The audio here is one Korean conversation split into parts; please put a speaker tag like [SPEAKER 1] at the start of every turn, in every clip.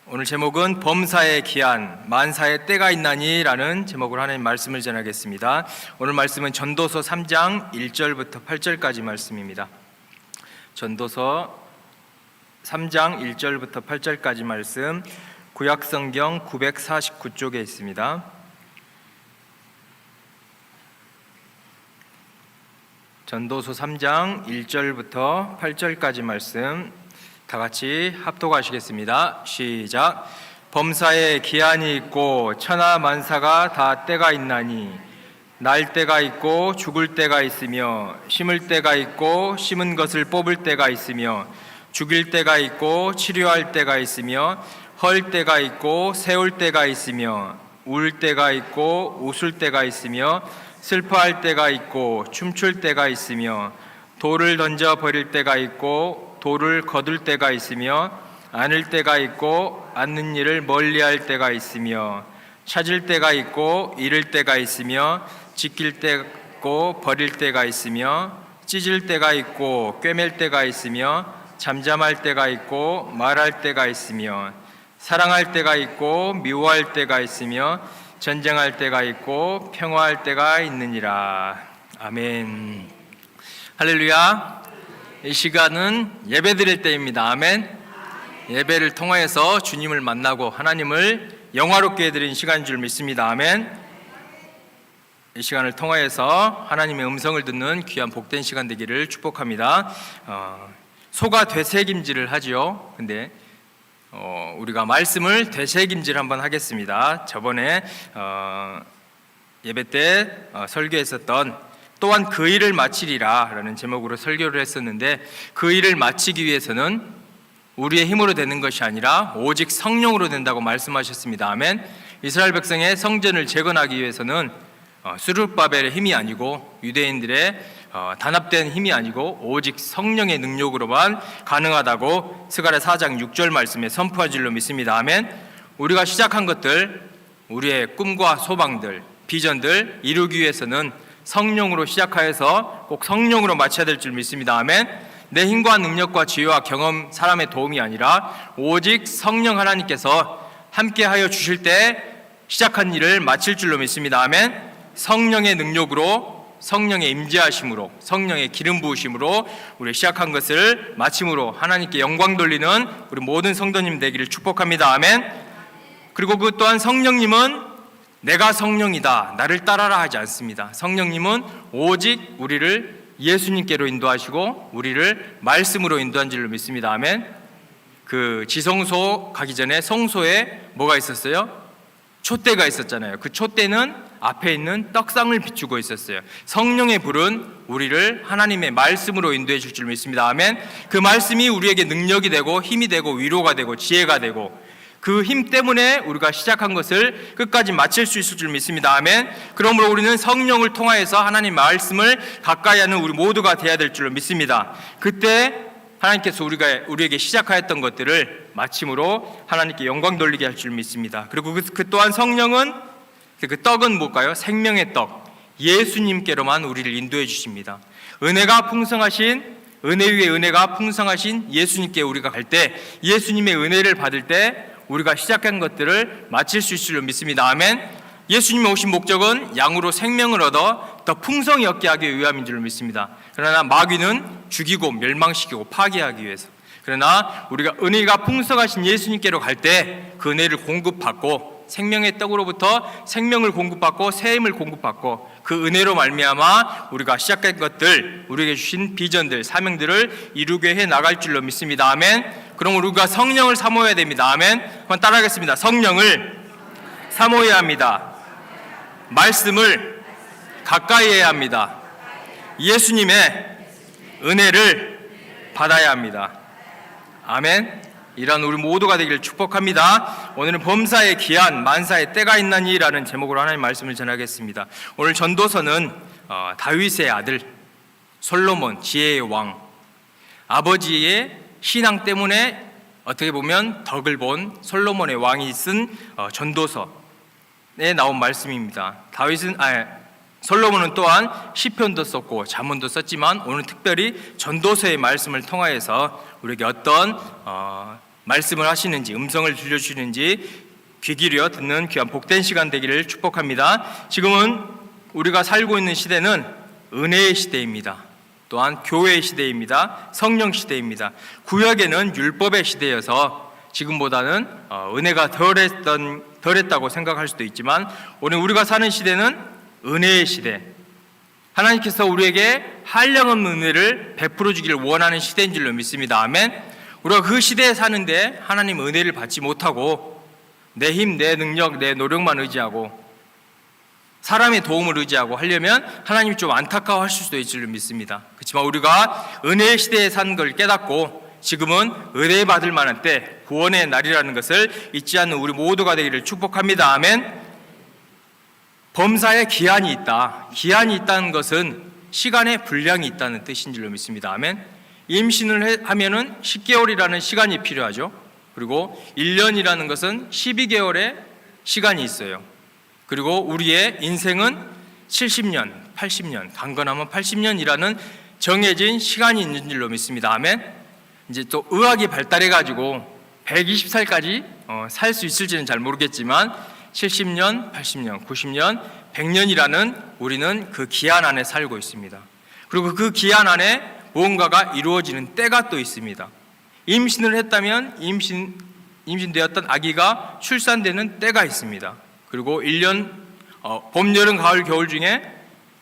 [SPEAKER 1] 오늘 제목은 범사의 기한, 만사의 때가 있나니 라는 제목으로 하나님 말씀을 전하겠습니다. 오늘 말씀은 전도서 3장 1절부터 8절까지 말씀입니다. 전도서 3장 1절부터 8절까지 말씀, 구약성경 949쪽에 있습니다. 전도서 3장 1절부터 8절까지 말씀 다 같이 합독하시겠습니다. 시작. 범사에 기한이 있고 천하 만사가 다 때가 있나니 날 때가 있고 죽을 때가 있으며 심을 때가 있고 심은 것을 뽑을 때가 있으며 죽일 때가 있고 치료할 때가 있으며 헐 때가 있고 세울 때가 있으며 울 때가 있고 웃을 때가 있으며 슬퍼할 때가 있고 춤출 때가 있으며 돌을 던져 버릴 때가 있고 돌을 거둘 때가 있으며 안을 때가 있고 앉는 일을 멀리할 때가 있으며 찾을 때가 있고 잃을 때가 있으며 지킬 때가 있고 버릴 때가 있으며 찢을 때가 있고 꿰맬 때가 있으며 잠잠할 때가 있고 말할 때가 있으며 사랑할 때가 있고 미워할 때가 있으며 전쟁할 때가 있고 평화할 때가 있느니라. 아멘. 할렐루야. 이 시간은 예배 드릴 때입니다. 아멘. 예배를 통하여서 주님을 만나고 하나님을 영화롭게 해드린 시간인 줄 믿습니다. 아멘. 이 시간을 통하여서 하나님의 음성을 듣는 귀한 복된 시간 되기를 축복합니다. 소가 되새김질을 하지요. 근데 우리가 말씀을 되새김질 한번 하겠습니다. 저번에 예배 때 설교했었던 또한 그 일을 마치리라 라는 제목으로 설교를 했었는데, 그 일을 마치기 위해서는 우리의 힘으로 되는 것이 아니라 오직 성령으로 된다고 말씀하셨습니다. 아멘. 이스라엘 백성의 성전을 재건하기 위해서는 스룹바벨의 힘이 아니고 유대인들의 단합된 힘이 아니고 오직 성령의 능력으로만 가능하다고 스가랴 4장 6절 말씀에 선포한 줄로 믿습니다. 아멘. 우리가 시작한 것들, 우리의 꿈과 소망들, 비전들 이루기 위해서는 성령으로 시작하여서 꼭 성령으로 마쳐야 될 줄 믿습니다. 아멘. 내 힘과 능력과 지혜와 경험, 사람의 도움이 아니라 오직 성령 하나님께서 함께하여 주실 때 시작한 일을 마칠 줄로 믿습니다. 아멘. 성령의 능력으로, 성령의 임재하심으로, 성령의 기름 부으심으로 우리 시작한 것을 마침으로 하나님께 영광 돌리는 우리 모든 성도님 되기를 축복합니다. 아멘. 그리고 그 또한 성령님은 내가 성령이다, 나를 따라라 하지 않습니다. 성령님은 오직 우리를 예수님께로 인도하시고 우리를 말씀으로 인도한 줄로 믿습니다. 아멘. 그 지성소 가기 전에 성소에 뭐가 있었어요? 촛대가 있었잖아요. 그 촛대는 앞에 있는 떡상을 비추고 있었어요. 성령의 불은 우리를 하나님의 말씀으로 인도해 줄 줄 믿습니다. 아멘. 그 말씀이 우리에게 능력이 되고 힘이 되고 위로가 되고 지혜가 되고 그 힘 때문에 우리가 시작한 것을 끝까지 마칠 수 있을 줄 믿습니다. 아멘. 그러므로 우리는 성령을 통하여서 하나님 말씀을 가까이 하는 우리 모두가 되어야 될 줄로 믿습니다. 그때 하나님께서 우리에게 시작하였던 것들을 마침으로 하나님께 영광 돌리게 할 줄 믿습니다. 그리고 그 또한 성령은, 그 떡은 뭘까요? 생명의 떡, 예수님께로만 우리를 인도해 주십니다. 은혜가 풍성하신, 은혜 위에 은혜가 풍성하신 예수님께 우리가 갈 때, 예수님의 은혜를 받을 때 우리가 시작한 것들을 마칠 수 있을 줄 믿습니다. 아멘. 예수님이 오신 목적은 양으로 생명을 얻어 더 풍성히 얻게 하기 위함인 줄 믿습니다. 그러나 마귀는 죽이고 멸망시키고 파괴하기 위해서. 그러나 우리가 은혜가 풍성하신 예수님께로 갈 때 그 은혜를 공급받고 생명의 떡으로부터 생명을 공급받고 새 힘을 공급받고 그 은혜로 말미암아 우리가 시작한 것들, 우리에게 주신 비전들, 사명들을 이루게 해 나갈 줄로 믿습니다. 아멘. 그럼 우리가 성령을 사모해야 됩니다. 아멘. 한번 따라하겠습니다. 성령을 사모해야 합니다. 말씀을 가까이 해야 합니다. 예수님의 은혜를 받아야 합니다. 아멘. 이런 우리 모두가 되기를 축복합니다. 오늘은 범사의 기한, 만사의 때가 있나니 라는 제목으로 하나님 말씀을 전하겠습니다. 오늘 전도서는 다윗의 아들 솔로몬, 지혜의 왕, 아버지의 신앙 때문에 어떻게 보면 덕을 본 솔로몬의 왕이 쓴 전도서에 나온 말씀입니다. 솔로몬은 또한 시편도 썼고 잠언도 썼지만 오늘 특별히 전도서의 말씀을 통하여서 우리에게 어떤 말씀을 하시는지, 음성을 들려주시는지 귀 기울여 듣는 귀한 복된 시간 되기를 축복합니다. 지금은 우리가 살고 있는 시대는 은혜의 시대입니다. 또한 교회의 시대입니다. 성령 시대입니다. 구약에는 율법의 시대여서 지금보다는 은혜가 덜했다고 생각할 수도 있지만, 오늘 우리가 사는 시대는 은혜의 시대, 하나님께서 우리에게 한량없는 은혜를 베풀어 주기를 원하는 시대인 줄로 믿습니다. 아멘. 우리가 그 시대에 사는데 하나님 은혜를 받지 못하고 내 힘, 내 능력, 내 노력만 의지하고 사람의 도움을 의지하고 하려면 하나님이 좀 안타까워하실 수도 있을 줄 믿습니다. 그렇지만 우리가 은혜의 시대에 사는 걸 깨닫고 지금은 은혜 받을 만한 때, 구원의 날이라는 것을 잊지 않는 우리 모두가 되기를 축복합니다. 아멘. 범사에 기한이 있다. 기한이 있다는 것은 시간의 분량이 있다는 뜻인 줄로 믿습니다. 아멘. 임신을 하면은 10개월이라는 시간이 필요하죠. 그리고 1년이라는 것은 12개월의 시간이 있어요. 그리고 우리의 인생은 70년, 80년, 강건하면 80년이라는 정해진 시간이 있는 줄로 믿습니다. 아멘. 이제 또 의학이 발달해가지고 120살까지 살 수 있을지는 잘 모르겠지만 70년, 80년, 90년, 100년이라는 우리는 그 기한 안에 살고 있습니다. 그리고 그 기한 안에 무언가가 이루어지는 때가 또 있습니다. 임신을 했다면 임신되었던 아기가 출산되는 때가 있습니다. 그리고 1년 봄, 여름, 가을, 겨울 중에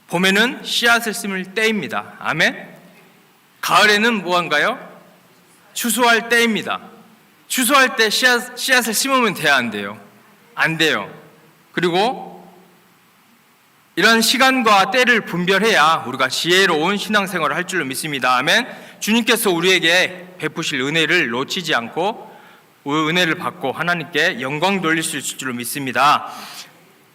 [SPEAKER 1] 봄에는 씨앗을 심을 때입니다. 아멘. 가을에는 무언가요? 추수할 때입니다. 추수할 때 씨앗을 심으면 돼야 안 돼요? 안 돼요. 그리고 이런 시간과 때를 분별해야 우리가 지혜로운 신앙생활을 할 줄로 믿습니다. 아멘. 주님께서 우리에게 베푸실 은혜를 놓치지 않고 은혜를 받고 하나님께 영광 돌릴 수 있을 줄로 믿습니다.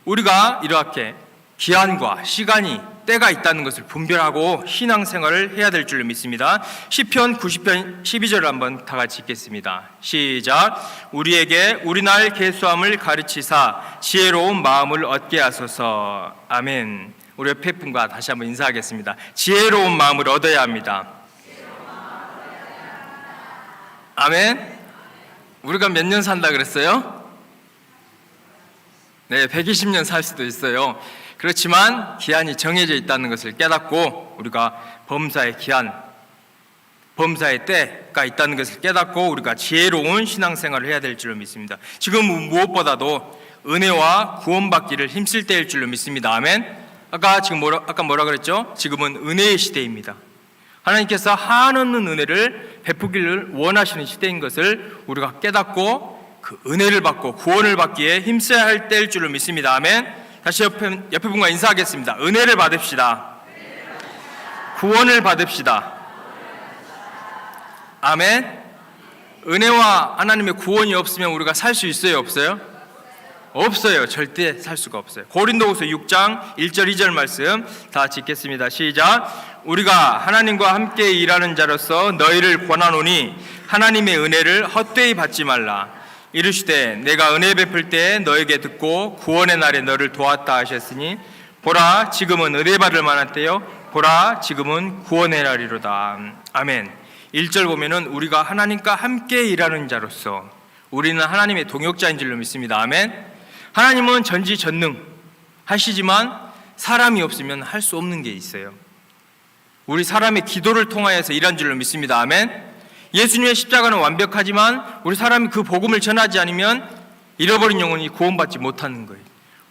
[SPEAKER 1] 우리가 이렇게 기한과 시간이, 때가 있다는 것을 분별하고 신앙생활을 해야 될 줄로 믿습니다. 시편 90편 12절을 한번 다 같이 읽겠습니다. 시작. 우리에게 우리날 계수함을 가르치사 지혜로운 마음을 얻게 하소서. 아멘. 우리 옆에 분과 다시 한번 인사하겠습니다. 지혜로운 마음을 얻어야 합니다. 아멘. 우리가 몇 년 산다 그랬어요? 네, 120년 살 수도 있어요. 그렇지만 기한이 정해져 있다는 것을 깨닫고 우리가 범사의 기한, 범사의 때가 있다는 것을 깨닫고 우리가 지혜로운 신앙생활을 해야 될 줄로 믿습니다. 지금 무엇보다도 은혜와 구원받기를 힘쓸 때일 줄로 믿습니다. 아멘. 아까 뭐라 그랬죠? 지금은 은혜의 시대입니다. 하나님께서 한없는 은혜를 베푸기를 원하시는 시대인 것을 우리가 깨닫고 그 은혜를 받고 구원을 받기에 힘써야 할 때일 줄로 믿습니다. 아멘. 다시 옆에 분과 인사하겠습니다. 은혜를 받읍시다. 구원을 받읍시다. 아멘. 은혜와 하나님의 구원이 없으면 우리가 살 수 있어요, 없어요? 없어요. 절대 살 수가 없어요. 고린도후서 6장 1절 2절 말씀 다 같이 읽겠습니다. 시작. 우리가 하나님과 함께 일하는 자로서 너희를 권하노니 하나님의 은혜를 헛되이 받지 말라. 이르시되 내가 은혜 베풀 때에 너에게 듣고 구원의 날에 너를 도왔다 하셨으니 보라 지금은 은혜 받을 만한 때요 보라 지금은 구원의 날이로다. 아멘. 1절 보면은 우리가 하나님과 함께 일하는 자로서 우리는 하나님의 동역자인 줄로 믿습니다. 아멘. 하나님은 전지전능 하시지만 사람이 없으면 할 수 없는 게 있어요. 우리 사람의 기도를 통하여서 일한 줄로 믿습니다. 아멘. 예수님의 십자가는 완벽하지만 우리 사람이 그 복음을 전하지 않으면 잃어버린 영혼이 구원받지 못하는 거예요.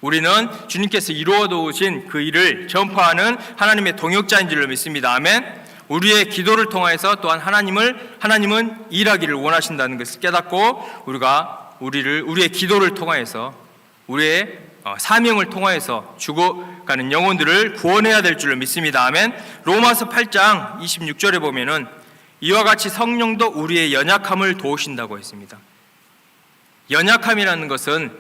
[SPEAKER 1] 우리는 주님께서 이루어 놓으신 그 일을 전파하는 하나님의 동역자인 줄로 믿습니다. 아멘. 우리의 기도를 통하여서 또한 하나님은 일하기를 원하신다는 것을 깨닫고 우리가 우리의 기도를 통하여서 우리의 사명을 통하여서 죽어가는 영혼들을 구원해야 될 줄로 믿습니다. 아멘. 로마서 8장 26절에 보면은 이와 같이 성령도 우리의 연약함을 도우신다고 했습니다. 연약함이라는 것은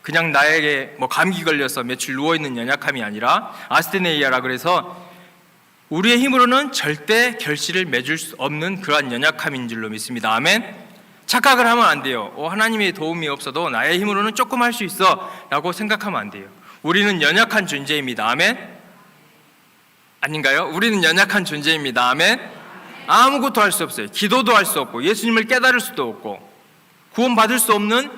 [SPEAKER 1] 그냥 나에게 감기 걸려서 며칠 누워있는 연약함이 아니라 아스테네이아라 그래서 우리의 힘으로는 절대 결실을 맺을 수 없는 그러한 연약함인 줄로 믿습니다. 아멘. 착각을 하면 안 돼요. 하나님의 도움이 없어도 나의 힘으로는 조금 할 수 있어 라고 생각하면 안 돼요. 우리는 연약한 존재입니다. 아멘. 아닌가요? 우리는 연약한 존재입니다. 아멘. 아무것도 할 수 없어요. 기도도 할 수 없고 예수님을 깨달을 수도 없고 구원받을 수 없는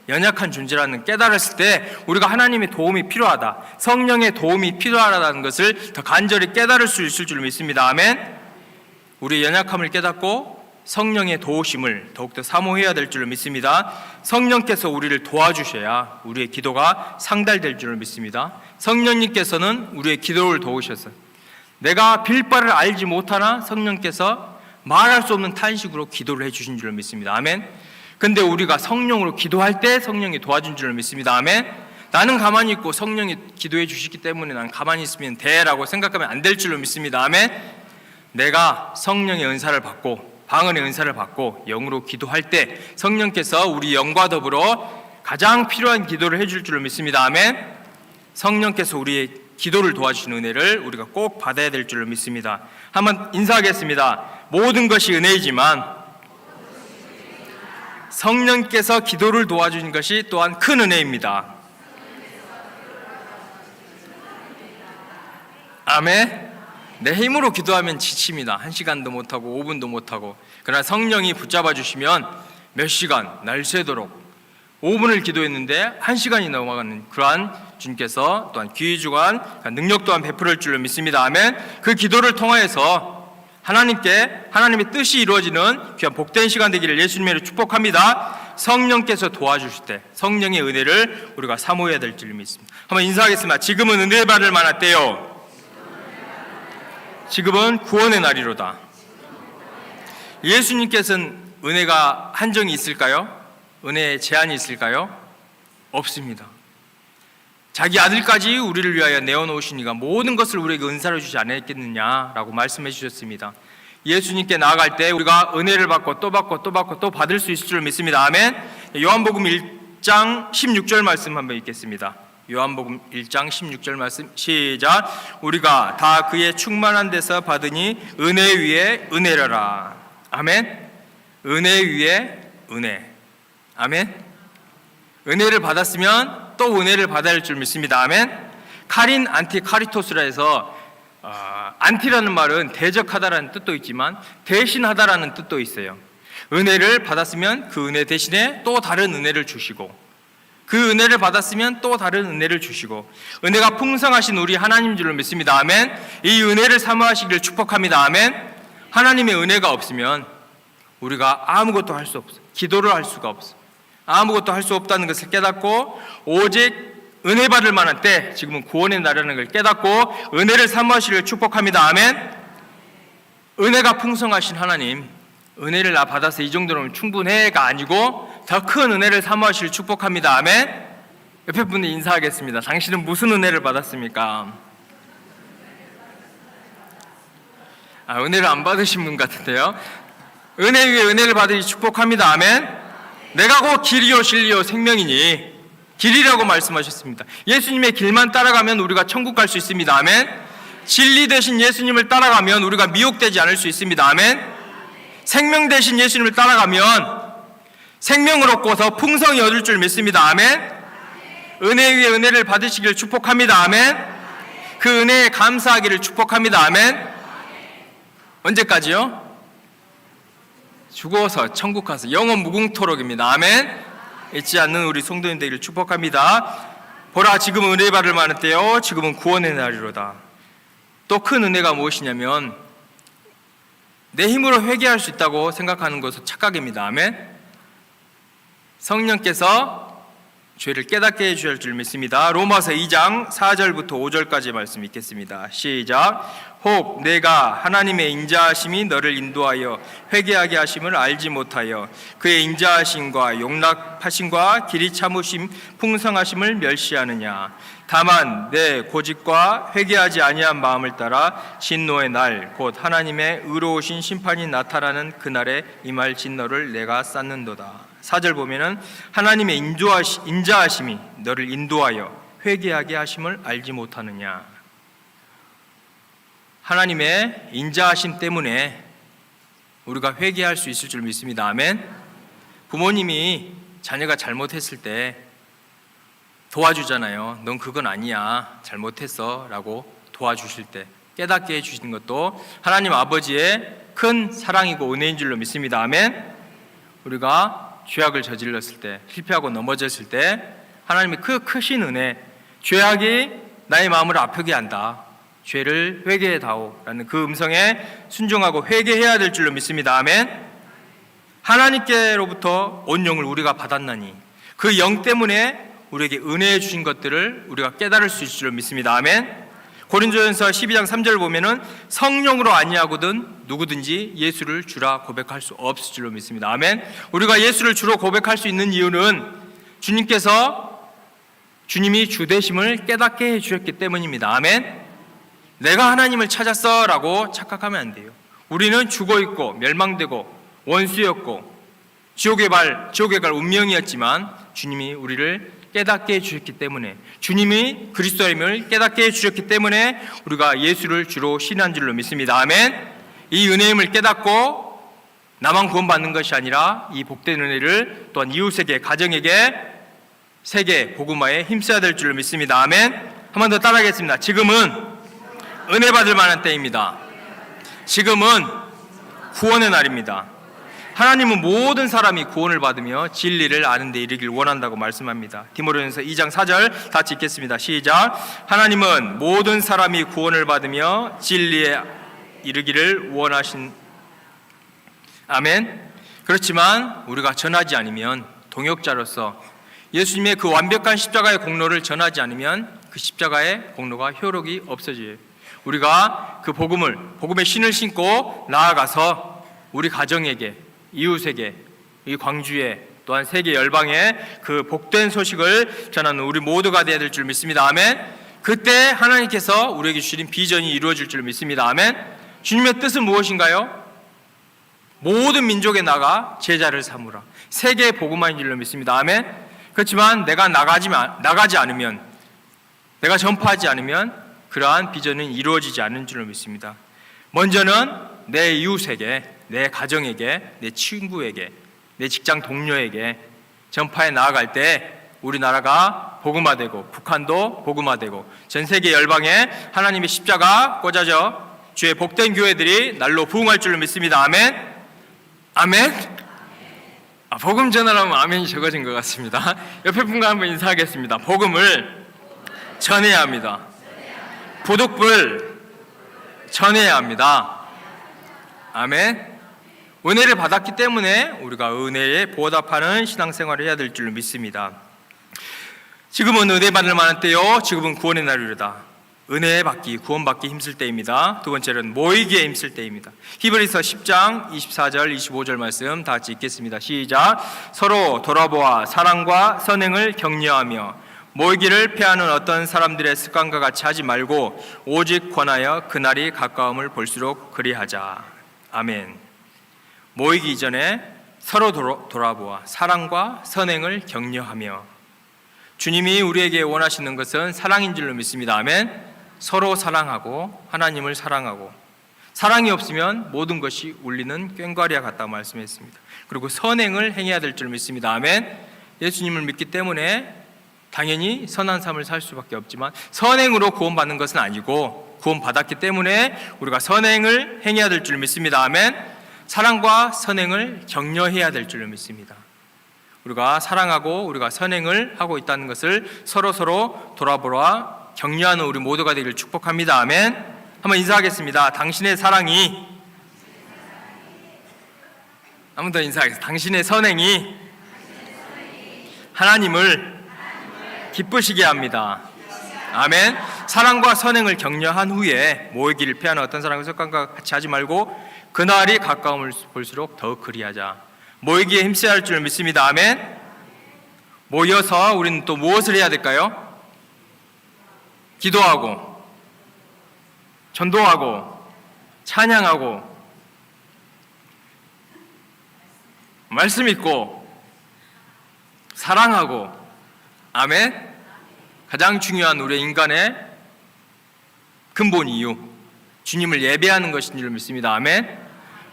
[SPEAKER 1] 연약한 존재라는 깨달았을 때 우리가 하나님의 도움이 필요하다, 성령의 도움이 필요하다는 것을 더 간절히 깨달을 수 있을 줄 믿습니다. 아멘. 우리의 연약함을 깨닫고 성령의 도우심을 더욱더 사모해야 될 줄 믿습니다. 성령께서 우리를 도와주셔야 우리의 기도가 상달될 줄 믿습니다. 성령님께서는 우리의 기도를 도우셔서 내가 빌 바를 알지 못하나 성령께서 말할 수 없는 탄식으로 기도를 해주신 줄 믿습니다. 아멘. 근데 우리가 성령으로 기도할 때 성령이 도와준 줄 믿습니다. 아멘. 나는 가만히 있고 성령이 기도해 주시기 때문에 나는 가만히 있으면 돼라고 생각하면 안 될 줄로 믿습니다. 아멘. 내가 성령의 은사를 받고 방언의 은사를 받고 영으로 기도할 때 성령께서 우리 영과 더불어 가장 필요한 기도를 해줄 줄로 믿습니다. 아멘. 성령께서 우리의 기도를 도와주시는 은혜를 우리가 꼭 받아야 될 줄로 믿습니다. 한번 인사하겠습니다. 모든 것이 은혜이지만 성령께서 기도를 도와주신 것이 또한 큰 은혜입니다. 아멘. 내 힘으로 기도하면 지칩니다. 1시간도 못하고 5분도 못하고. 그러나 성령이 붙잡아 주시면 몇 시간 날 새도록 5분을 기도했는데 1시간이 넘어가는 그러한 주님께서 또한 귀주관 능력 또한 베풀을 줄로 믿습니다. 아멘. 그 기도를 통하여서 하나님의 뜻이 이루어지는 귀한 복된 시간 되기를 예수님으로 축복합니다. 성령께서 도와주실 때 성령의 은혜를 우리가 사모해야 될 줄 믿습니다. 한번 인사하겠습니다. 지금은 은혜 받을 만한 때요, 지금은 구원의 날이로다. 예수님께서는 은혜가 한정이 있을까요? 은혜에 제한이 있을까요? 없습니다. 자기 아들까지 우리를 위하여 내어놓으시니가 모든 것을 우리에게 은사로 주지 않았겠느냐라고 말씀해 주셨습니다. 예수님께 나아갈 때 우리가 은혜를 받고 또 받고 또 받고 또 받을 수 있을 줄 믿습니다. 아멘. 요한복음 1장 16절 말씀 한번 읽겠습니다. 요한복음 1장 16절 말씀 시작. 우리가 다 그의 충만한 데서 받으니 은혜 위에 은혜라라. 아멘. 은혜 위에 은혜. 아멘. 은혜를 받았으면 또 은혜를 받아야 할 줄 믿습니다. 아멘. 카린 안티 카리토스라 해서 안티라는 말은 대적하다라는 뜻도 있지만 대신하다라는 뜻도 있어요. 은혜를 받았으면 그 은혜 대신에 또 다른 은혜를 주시고, 그 은혜를 받았으면 또 다른 은혜를 주시고, 은혜가 풍성하신 우리 하나님 줄로 믿습니다. 아멘. 이 은혜를 사모하시기를 축복합니다. 아멘. 하나님의 은혜가 없으면 우리가 아무것도 할 수 없어요. 기도를 할 수가 없어요. 아무것도 할 수 없다는 것을 깨닫고 오직 은혜 받을 만한 때, 지금은 구원의 날이라는 걸 깨닫고 은혜를 사모하시기를 축복합니다. 아멘. 은혜가 풍성하신 하나님, 은혜를 나 받아서 이 정도면 충분해가 아니고 더 큰 은혜를 사모하시기를 축복합니다. 아멘. 옆에 분들 인사하겠습니다. 당신은 무슨 은혜를 받았습니까? 은혜를 안 받으신 분 같은데요. 은혜 위에 은혜를 받으시 축복합니다. 아멘. 내가 곧 길이요 진리요 생명이니, 길이라고 말씀하셨습니다. 예수님의 길만 따라가면 우리가 천국 갈 수 있습니다. 아멘. 진리 대신 예수님을 따라가면 우리가 미혹되지 않을 수 있습니다. 아멘. 생명 대신 예수님을 따라가면 생명을 얻고서 풍성히 얻을 줄 믿습니다. 아멘. 은혜 위에 은혜를 받으시기를 축복합니다. 아멘. 그 은혜에 감사하기를 축복합니다. 아멘. 언제까지요? 죽어서 천국 가서 영원 무궁토록입니다. 아멘. 잊지 않는 우리 성도님 되기를 축복합니다. 보라, 지금은 은혜 받을 만한 때요, 지금은 구원의 날이로다. 또 큰 은혜가 무엇이냐면 내 힘으로 회개할 수 있다고 생각하는 것은 착각입니다. 아멘. 성령께서 죄를 깨닫게 해주실 줄 믿습니다. 로마서 2장 4절부터 5절까지 말씀 읽겠습니다. 시작. 혹 내가 하나님의 인자하심이 너를 인도하여 회개하게 하심을 알지 못하여 그의 인자하심과 용납하심과 길이 참으심 풍성하심을 멸시하느냐. 다만 내 고집과 회개하지 아니한 마음을 따라 진노의 날 곧 하나님의 의로우신 심판이 나타나는 그날에 임할 진노를 내가 쌓는도다. 4절 보면은 하나님의 인자하심이 너를 인도하여 회개하게 하심을 알지 못하느냐. 하나님의 인자하심 때문에 우리가 회개할 수 있을 줄 믿습니다. 아멘. 부모님이 자녀가 잘못했을 때 도와주잖아요. 넌 그건 아니야, 잘못했어 라고 도와주실 때 깨닫게 해주시는 것도 하나님 아버지의 큰 사랑이고 은혜인 줄로 믿습니다. 아멘. 우리가 죄악을 저질렀을 때, 실패하고 넘어졌을 때 하나님의 그 크신 은혜, 죄악이 나의 마음을 아프게 한다, 죄를 회개해다오 라는 그 음성에 순종하고 회개해야 될 줄로 믿습니다. 아멘. 하나님께로부터 온 영을 우리가 받았나니 그 영 때문에 우리에게 은혜해 주신 것들을 우리가 깨달을 수 있을 줄로 믿습니다. 아멘. 고린도전서 12장 3절 보면은 성령으로 아니하거든 누구든지 예수를 주라 고백할 수 없을 줄로 믿습니다. 아멘. 우리가 예수를 주로 고백할 수 있는 이유는 주님이 주 되심을 깨닫게 해주셨기 때문입니다. 아멘. 내가 하나님을 찾았어 라고 착각하면 안 돼요. 우리는 죽어있고 멸망되고 원수였고 지옥에 갈 운명이었지만 주님이 우리를 깨닫게 해주셨기 때문에, 주님이 그리스도임을 깨닫게 해주셨기 때문에 우리가 예수를 주로 신한 줄로 믿습니다. 아멘. 이 은혜임을 깨닫고 나만 구원받는 것이 아니라 이 복된 은혜를 또한 이웃에게, 가정에게, 세계 복음화에 힘써야 될 줄로 믿습니다. 아멘. 한 번 더 따라하겠습니다. 지금은 은혜 받을 만한 때입니다. 지금은 구원의 날입니다. 하나님은 모든 사람이 구원을 받으며 진리를 아는 데 이르길 원한다고 말씀합니다. 디모데전서 2장 4절 다 같이 읽겠습니다. 시작. 하나님은 모든 사람이 구원을 받으며 진리에 이르기를 원하신. 아멘. 그렇지만 우리가 전하지 않으면, 동역자로서 예수님의 그 완벽한 십자가의 공로를 전하지 않으면 그 십자가의 공로가 효력이 없어져요. 우리가 그 복음의 신을 신고 나아가서 우리 가정에게, 이웃에게, 이 광주에, 또한 세계 열방에 그 복된 소식을 전하는 우리 모두가 되어야 될 줄 믿습니다. 아멘. 그때 하나님께서 우리에게 주신 비전이 이루어질 줄 믿습니다. 아멘. 주님의 뜻은 무엇인가요? 모든 민족에 나가 제자를 삼으라. 세계의 복음화인 줄로 믿습니다. 아멘. 그렇지만 내가 나가지 않으면, 내가 전파하지 않으면 그러한 비전은 이루어지지 않는 줄로 믿습니다. 먼저는 내 이웃에게, 내 가정에게, 내 친구에게, 내 직장 동료에게 전파해 나아갈 때 우리나라가 복음화되고, 북한도 복음화되고, 전 세계 열방에 하나님의 십자가 꽂아져 주의 복된 교회들이 날로 부흥할 줄로 믿습니다. 아멘. 아멘. 복음 전하라면 아멘이 적어진 것 같습니다. 옆에 분과 한번 인사하겠습니다. 복음을 전해야 합니다. 부득불 전해야 합니다. 아멘. 은혜를 받았기 때문에 우리가 은혜에 보답하는 신앙생활을 해야 될 줄로 믿습니다. 지금은 은혜 받을 만한 때요, 지금은 구원의 날이로다. 은혜 받기, 구원받기 힘쓸 때입니다. 두 번째는 모이기에 힘쓸 때입니다. 히브리서 10장 24절 25절 말씀 다 같이 읽겠습니다. 시작. 서로 돌아보아 사랑과 선행을 격려하며 모이기를 피하는 어떤 사람들의 습관과 같이 하지 말고 오직 권하여 그날이 가까움을 볼수록 그리하자. 아멘. 모이기 이전에 서로 돌아보아 사랑과 선행을 격려하며, 주님이 우리에게 원하시는 것은 사랑인 줄로 믿습니다. 아멘. 서로 사랑하고 하나님을 사랑하고, 사랑이 없으면 모든 것이 울리는 꽹과리와 같다고 말씀했습니다. 그리고 선행을 행해야 될 줄 믿습니다. 아멘. 예수님을 믿기 때문에 당연히 선한 삶을 살 수밖에 없지만 선행으로 구원받는 것은 아니고 구원받았기 때문에 우리가 선행을 행해야 될 줄 믿습니다. 아멘. 사랑과 선행을 격려해야 될 줄 믿습니다. 우리가 사랑하고 우리가 선행을 하고 있다는 것을 서로 돌아보라 격려하는 우리 모두가 되기를 축복합니다. 아멘. 한번 인사하겠습니다. 당신의 사랑이, 한 번 더 인사하겠습니다. 당신의 선행이 하나님을 기쁘시게 합니다. 아멘. 사랑과 선행을 격려한 후에 모이기를 피하는 어떤 사람의 습관과 같이 하지 말고 그날이 가까움을 볼수록 더욱 그리하자. 모이기에 힘써야 할 줄 믿습니다. 아멘. 모여서 우리는 또 무엇을 해야 될까요? 기도하고, 전도하고, 찬양하고, 말씀 읽고, 사랑하고. 아멘. 가장 중요한 우리 인간의 근본 이유, 주님을 예배하는 것인 줄 믿습니다. 아멘.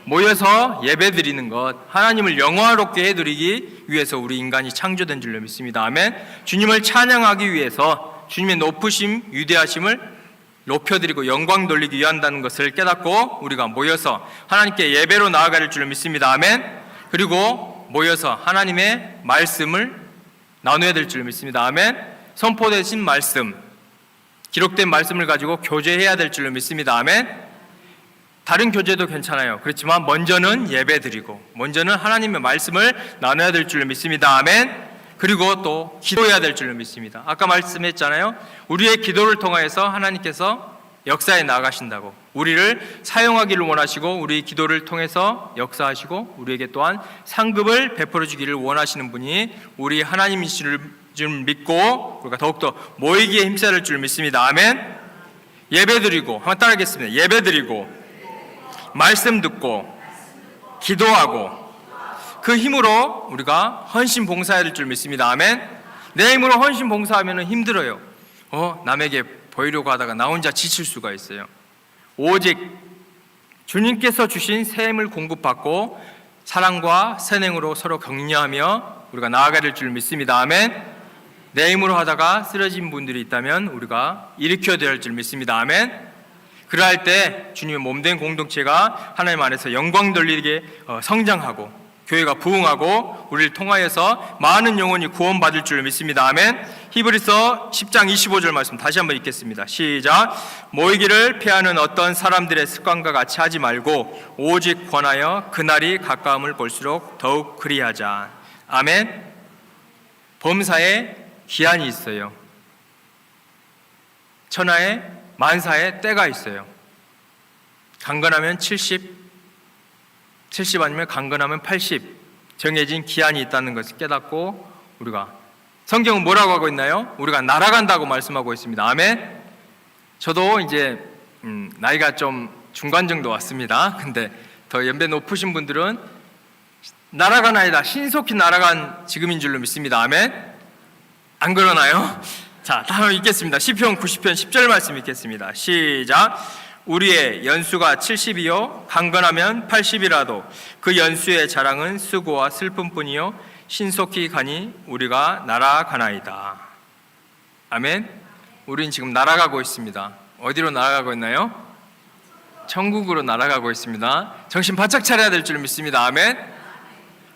[SPEAKER 1] 모여서 예배드리는 것, 하나님을 영화롭게 해드리기 위해서 우리 인간이 창조된 줄로 믿습니다. 아멘. 주님을 찬양하기 위해서, 주님의 높으심, 위대하심을 높여드리고 영광 돌리기 위한다는 것을 깨닫고 우리가 모여서 하나님께 예배로 나아갈 줄 믿습니다. 아멘. 그리고 모여서 하나님의 말씀을 나눠야 될 줄 믿습니다. 아멘. 선포되신 말씀, 기록된 말씀을 가지고 교제해야 될 줄 믿습니다. 아멘. 다른 교제도 괜찮아요. 그렇지만 먼저는 예배드리고 먼저는 하나님의 말씀을 나눠야 될 줄 믿습니다. 아멘. 그리고 또 기도해야 될 줄 믿습니다. 아까 말씀했잖아요. 우리의 기도를 통하여서 하나님께서 역사에 나가신다고, 우리를 사용하기를 원하시고 우리 기도를 통해서 역사하시고 우리에게 또한 상급을 베풀어 주기를 원하시는 분이 우리 하나님이실 줄 믿고 우리가 더욱더 모이기에 힘써야 될 줄 믿습니다. 아멘. 예배드리고, 한번 따라하겠습니다. 예배드리고 말씀 듣고 기도하고 그 힘으로 우리가 헌신 봉사해야 될 줄 믿습니다. 아멘. 내 힘으로 헌신 봉사하면 힘들어요. 남에게 보이려고 하다가 나 혼자 지칠 수가 있어요. 오직 주님께서 주신 새 힘을 공급받고 사랑과 선행으로 서로 격려하며 우리가 나아가야 될 줄 믿습니다. 아멘. 내 힘으로 하다가 쓰러진 분들이 있다면 우리가 일으켜야 될 줄 믿습니다. 아멘. 그러할 때 주님의 몸된 공동체가 하나님 안에서 영광 돌리게 성장하고 교회가 부흥하고 우리를 통하여서 많은 영혼이 구원받을 줄 믿습니다. 아멘. 히브리서 10장 25절 말씀 다시 한번 읽겠습니다. 시작. 모이기를 피하는 어떤 사람들의 습관과 같이 하지 말고 오직 권하여 그날이 가까움을 볼수록 더욱 그리하자. 아멘. 범사에 기한이 있어요. 천하에 만사에 때가 있어요. 강건하면 70 아니면 강건하면 80 정해진 기한이 있다는 것을 깨닫고 우리가, 성경은 뭐라고 하고 있나요? 우리가 날아간다고 말씀하고 있습니다. 아멘. 저도 이제 나이가 좀 중간 정도 왔습니다. 근데 더 연배 높으신 분들은 날아간 아니다, 신속히 날아간 지금인 줄로 믿습니다. 아멘. 안 그러나요? 자, 다음 읽겠습니다. 시편 90편 10절 말씀 읽겠습니다. 시작. 우리의 연수가 70이요 강건하면 80이라도 그 연수의 자랑은 수고와 슬픔뿐이요 신속히 가니 우리가 날아가나이다. 아멘. 우린 지금 날아가고 있습니다. 어디로 날아가고 있나요? 천국으로 날아가고 있습니다. 정신 바짝 차려야 될 줄 믿습니다. 아멘.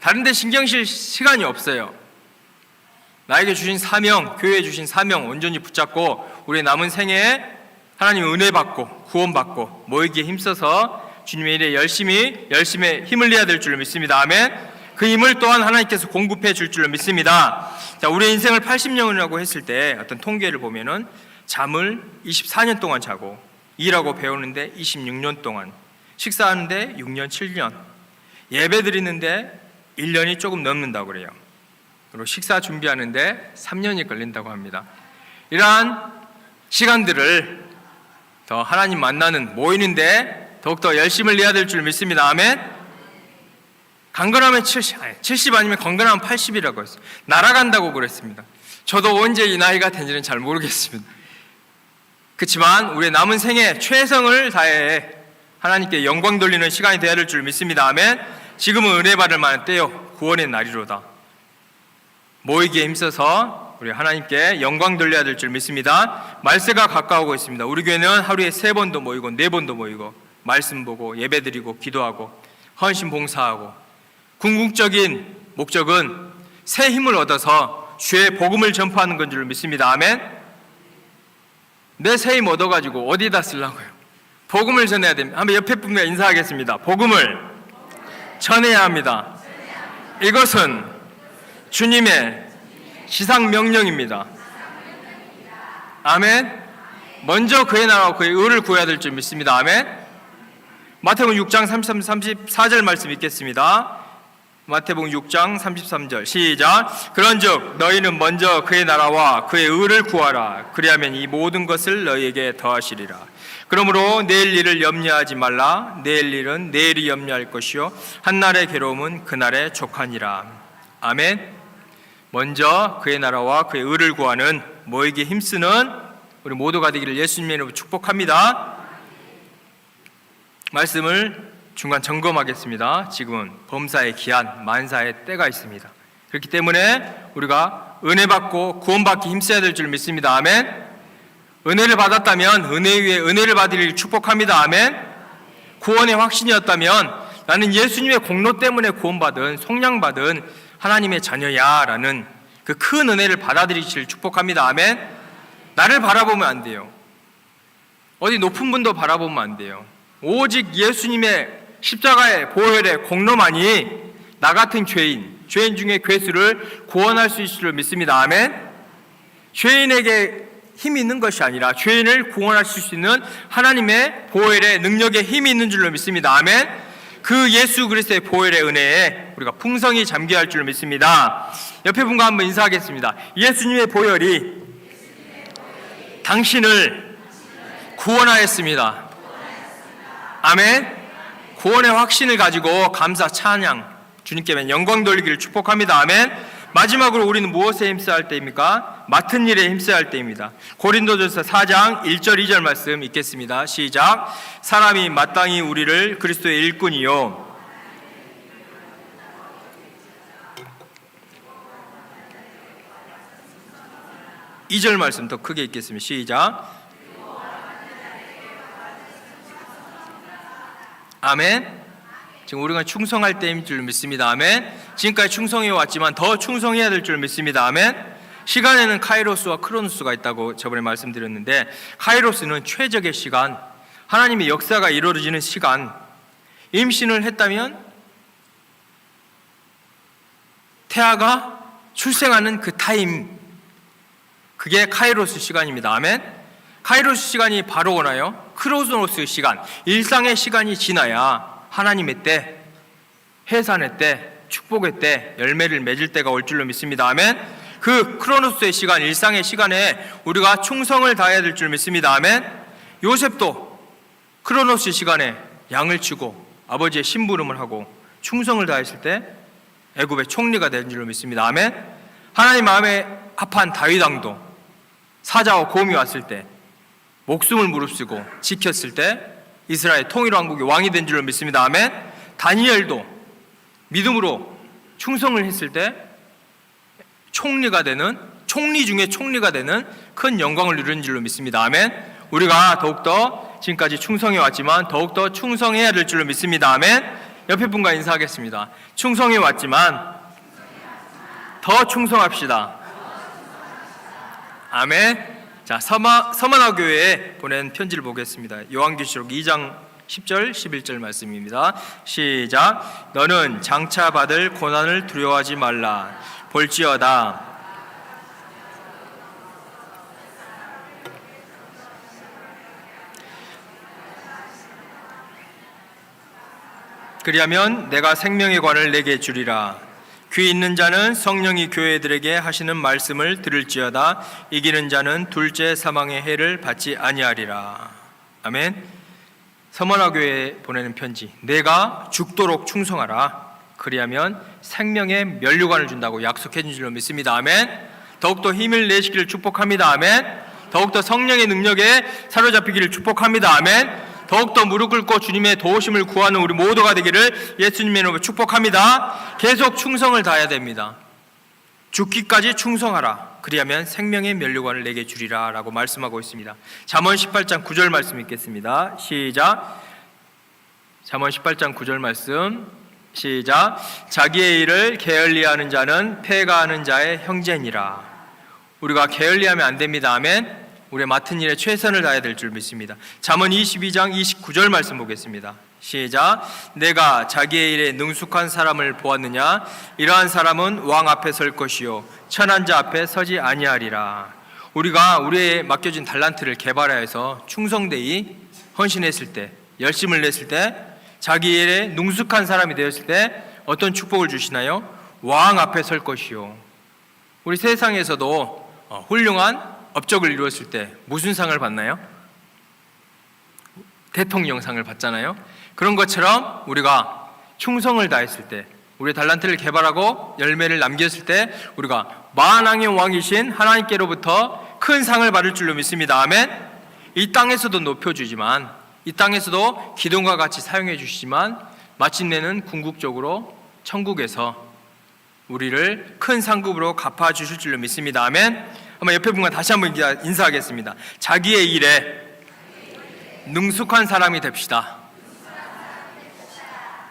[SPEAKER 1] 다른 데 신경 쓸 시간이 없어요. 나에게 주신 사명, 교회에 주신 사명 온전히 붙잡고 우리의 남은 생애에 하나님의 은혜 받고 구원받고 모이기에 힘써서 주님의 일에 열심히 힘을 내야 될 줄로 믿습니다. 아멘. 그 힘을 또한 하나님께서 공급해 줄 줄로 믿습니다. 자, 우리의 인생을 80년이라고 했을 때 어떤 통계를 보면은 잠을 24년 동안 자고 일하고 배우는데 26년 동안, 식사하는데 6년 7년, 예배 드리는데 1년이 조금 넘는다고 그래요. 그리고 식사 준비하는데 3년이 걸린다고 합니다. 이러한 시간들을 더 하나님 만나는, 모이는데 더욱더 열심을 내야 될 줄 믿습니다. 아멘. 강건하면 70 아니면 건강하면 80이라고 했어요. 날아간다고 그랬습니다. 저도 언제 이 나이가 된지는 잘 모르겠습니다. 그렇지만 우리의 남은 생에 최선을 다해 하나님께 영광 돌리는 시간이 되어야 될 줄 믿습니다. 아멘. 지금은 은혜 받을 만한 때요 구원의 날이로다. 모이기에 힘써서 우리 하나님께 영광 돌려야 될 줄 믿습니다. 말세가 가까우고 있습니다. 우리 교회는 하루에 3번도 모이고 4번도 모이고 말씀 보고 예배 드리고 기도하고 헌신 봉사하고, 궁극적인 목적은 새 힘을 얻어서 주의 복음을 전파하는 건 줄 믿습니다. 아멘. 내 새 힘 얻어가지고 어디다 쓰려고요? 복음을 전해야 됩니다. 한번 옆에 분과 인사하겠습니다. 복음을 전해야 합니다. 이것은 주님의 지상 명령입니다. 아멘. 먼저 그의 나라와 그의 의를 구해야 될 줄 믿습니다. 아멘. 마태복음 6장 33, 34절 말씀 읽겠습니다. 마태복음 6장 33절 시작. 그런즉 너희는 먼저 그의 나라와 그의 의를 구하라. 그리하면 이 모든 것을 너희에게 더하시리라. 그러므로 내일 일을 염려하지 말라. 내일 일은 내일이 염려할 것이요 한날의 괴로움은 그날의 족하니라. 아멘. 먼저 그의 나라와 그의 의를 구하는, 모이기에 힘쓰는 우리 모두가 되기를 예수님의 이름으로 축복합니다. 말씀을 중간 점검하겠습니다. 지금은 범사의 기한, 만사의 때가 있습니다. 그렇기 때문에 우리가 은혜 받고 구원받기 힘써야 될 줄 믿습니다. 아멘. 은혜를 받았다면 은혜 위에 은혜를 받으리를 축복합니다. 아멘. 구원의 확신이었다면 나는 예수님의 공로 때문에 구원받은 속량받은 하나님의 자녀야 라는 그 큰 은혜를 받아들이시를 축복합니다. 아멘. 나를 바라보면 안 돼요. 어디 높은 분도 바라보면 안 돼요. 오직 예수님의 십자가의 보혈의 공로만이 나 같은 죄인 중에 괴수를 구원할 수 있을 줄 믿습니다. 아멘. 죄인에게 힘이 있는 것이 아니라 죄인을 구원하실 수 있는 하나님의 보혈의 능력에 힘이 있는 줄로 믿습니다. 아멘. 그 예수 그리스도의 보혈의 은혜에 우리가 풍성히 잠겨야 할 줄로 믿습니다. 옆에 분과 한번 인사하겠습니다. 예수님의 보혈이 당신을 구원하였습니다. 아멘. 구원의 확신을 가지고 감사 찬양 주님께 영광 돌리기를 축복합니다. 아멘. 마지막으로 우리는 무엇에 힘써야 할 때입니까? 맡은 일에 힘써야 할 때입니다. 고린도전서 4장 1절 2절 말씀 읽겠습니다. 시작. 사람이 마땅히 우리를 그리스도의 일꾼이요 2절 말씀 더 크게 읽겠습니다. 시작. 아멘. 지금 우리가 충성할 때인 줄 믿습니다. 아멘. 지금까지 충성해 왔지만 더 충성해야 될 줄 믿습니다. 아멘. 시간에는 카이로스와 크로노스가 있다고 저번에 말씀드렸는데, 카이로스는 최적의 시간, 하나님의 역사가 이루어지는 시간. 임신을 했다면 태아가 출생하는 그 타임, 그게 카이로스 시간입니다. 아멘. 카이로스 시간이 바로 오나요? 크로노스 시간, 일상의 시간이 지나야 하나님의 때, 해산의 때, 축복의 때, 열매를 맺을 때가 올 줄로 믿습니다. 아멘. 그 크로노스의 시간, 일상의 시간에 우리가 충성을 다해야 될 줄 믿습니다. 아멘. 요셉도 크로노스 시간에 양을 치고 아버지의 심부름을 하고 충성을 다했을 때 애굽의 총리가 된 줄로 믿습니다. 아멘. 하나님 마음에 합한 다윗 왕도 사자와 곰이 왔을 때 목숨을 무릅쓰고 지켰을 때 이스라엘 통일 왕국의 왕이 된 줄로 믿습니다. 아멘. 다니엘도 믿음으로 충성을 했을 때 총리가 되는, 총리 중에 총리가 되는 큰 영광을 누리는 줄로 믿습니다. 아멘. 우리가 더욱더 지금까지 충성해 왔지만 더욱더 충성해야 될 줄로 믿습니다. 아멘. 옆에 분과 인사하겠습니다. 충성해 왔지만 더 충성합시다. 아멘. 자, 서만화 교회에 보낸 편지를 보겠습니다. 요한계시록 2장 10절 11절 말씀입니다. 시작. 너는 장차 받을 고난을 두려워하지 말라. 볼지어다 그리하면 내가 생명의 관을 내게 주리라. 귀 있는 자는 성령이 교회들에게 하시는 말씀을 들을지어다. 이기는 자는 둘째 사망의 해를 받지 아니하리라. 아멘. 서머나 교회에 보내는 편지. 내가 죽도록 충성하라. 그리하면 생명의 면류관을 준다고 약속해 준 줄로 믿습니다. 아멘. 더욱더 힘을 내시기를 축복합니다. 아멘. 더욱더 성령의 능력에 사로잡히기를 축복합니다. 아멘. 더욱더 무릎 꿇고 주님의 도우심을 구하는 우리 모두가 되기를 예수님의 이름으로 축복합니다. 계속 충성을 다해야 됩니다. 죽기까지 충성하라. 그리하면 생명의 면류관을 내게 주리라 라고 말씀하고 있습니다. 잠언 18장 9절 말씀 읽겠습니다. 시작. 잠언 18장 9절 말씀 시작. 자기의 일을 게을리하는 자는 패가하는 자의 형제니라. 우리가 게을리하면 안 됩니다. 아멘. 우리의 맡은 일에 최선을 다해야 될 줄 믿습니다. 잠언 22장 29절 말씀 보겠습니다. 시작. 내가 자기의 일에 능숙한 사람을 보았느냐? 이러한 사람은 왕 앞에 설 것이요 천한 자 앞에 서지 아니하리라. 우리가 우리의 맡겨진 달란트를 개발하여서 충성되이 헌신했을 때, 열심을 냈을 때, 자기 일에 능숙한 사람이 되었을 때 어떤 축복을 주시나요? 왕 앞에 설 것이요. 우리 세상에서도 훌륭한 업적을 이루었을 때 무슨 상을 받나요? 대통령상을 받잖아요. 그런 것처럼 우리가 충성을 다했을 때, 우리의 달란트를 개발하고 열매를 남겼을 때 우리가 만왕의 왕이신 하나님께로부터 큰 상을 받을 줄로 믿습니다. 아멘. 이 땅에서도 높여주지만, 이 땅에서도 기둥과 같이 사용해 주시지만 마침내는 궁극적으로 천국에서 우리를 큰 상급으로 갚아주실 줄로 믿습니다. 아멘. 한번 옆에 분과 다시 한번 인사하겠습니다. 자기의 일에 능숙한 사람이 됩시다.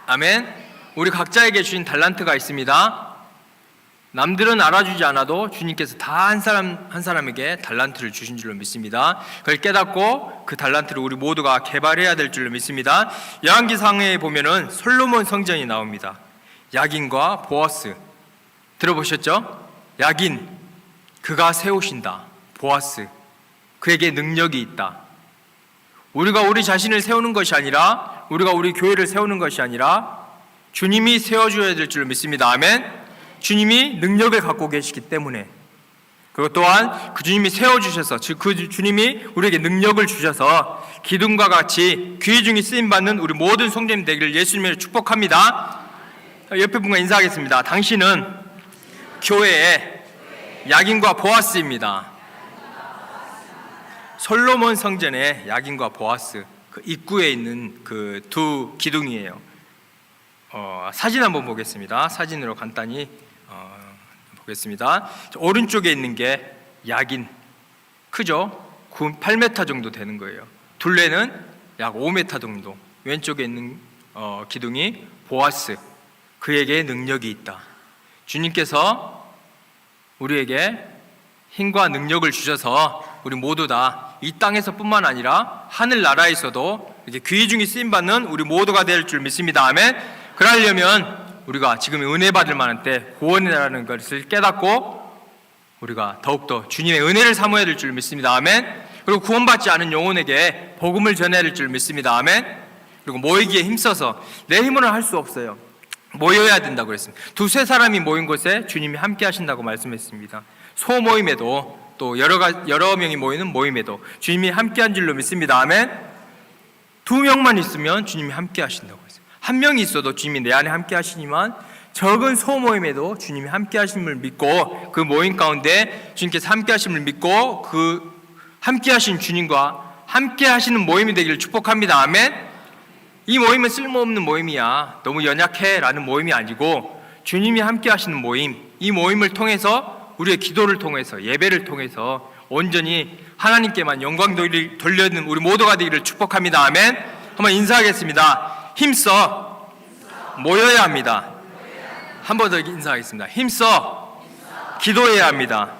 [SPEAKER 1] 아멘. 우리 각자에게 주신 달란트가 있습니다. 남들은 알아주지 않아도 주님께서 다 한 사람 한 사람에게 달란트를 주신 줄로 믿습니다. 그걸 깨닫고 그 달란트를 우리 모두가 개발해야 될 줄로 믿습니다. 열왕기상에 보면은 솔로몬 성전이 나옵니다. 야긴과 보아스 들어보셨죠? 야긴, 그가 세우신다. 보아스, 그에게 능력이 있다. 우리가 우리 자신을 세우는 것이 아니라, 우리가 우리 교회를 세우는 것이 아니라 주님이 세워줘야 될 줄로 믿습니다. 아멘. 주님이 능력을 갖고 계시기 때문에, 그리고 또한 그 주님이 세워주셔서, 즉 그 주님이 우리에게 능력을 주셔서 기둥과 같이 귀 중에 쓰임받는 우리 모든 성도님 되기를 예수님으로 축복합니다. 옆에 분과 인사하겠습니다. 당신은 교회의 야긴과 보아스입니다. 솔로몬 성전의 야긴과 보아스, 그 입구에 있는 그 두 기둥이에요. 사진 한번 보겠습니다. 사진으로 간단히 보겠습니다. 오른쪽에 있는 게 야긴, 크죠? 8m 정도 되는 거예요. 둘레는 약 5m 정도. 왼쪽에 있는 기둥이 보아스, 그에게 능력이 있다. 주님께서 우리에게 힘과 능력을 주셔서 우리 모두 다 이 땅에서 뿐만 아니라 하늘나라에서도 이렇게 귀중히 쓰임받는 우리 모두가 될 줄 믿습니다. 아멘. 그러려면 우리가 지금 은혜 받을 만한 때 구원이라는 것을 깨닫고 우리가 더욱더 주님의 은혜를 사모해야 될 줄 믿습니다. 아멘. 그리고 구원받지 않은 영혼에게 복음을 전해야 될 줄 믿습니다. 아멘. 그리고 모이기에 힘써서 내 힘으로는 할 수 없어요. 모여야 된다고 그랬습니다. 두세 사람이 모인 곳에 주님이 함께 하신다고 말씀했습니다. 소모임에도 또 여러 명이 모이는 모임에도 주님이 함께 한 줄로 믿습니다. 아멘. 2명만 있으면 주님이 함께 하신다고 했어요. 1명이 있어도 주님이 내 안에 함께 하시지만 적은 소모임에도 주님이 함께 하심을 믿고, 그 모임 가운데 주님께서 함께 하심을 믿고 그 함께 하신 주님과 함께 하시는 모임이 되기를 축복합니다. 아멘. 이 모임은 쓸모없는 모임이야, 너무 연약해 라는 모임이 아니고 주님이 함께 하시는 모임, 이 모임을 통해서 우리의 기도를 통해서, 예배를 통해서 온전히 하나님께만 영광 돌려는 우리 모두가 되기를 축복합니다. 아멘. 한번 인사하겠습니다. 힘써 모여야 합니다. 한 번 더 인사하겠습니다. 힘써 기도해야 합니다.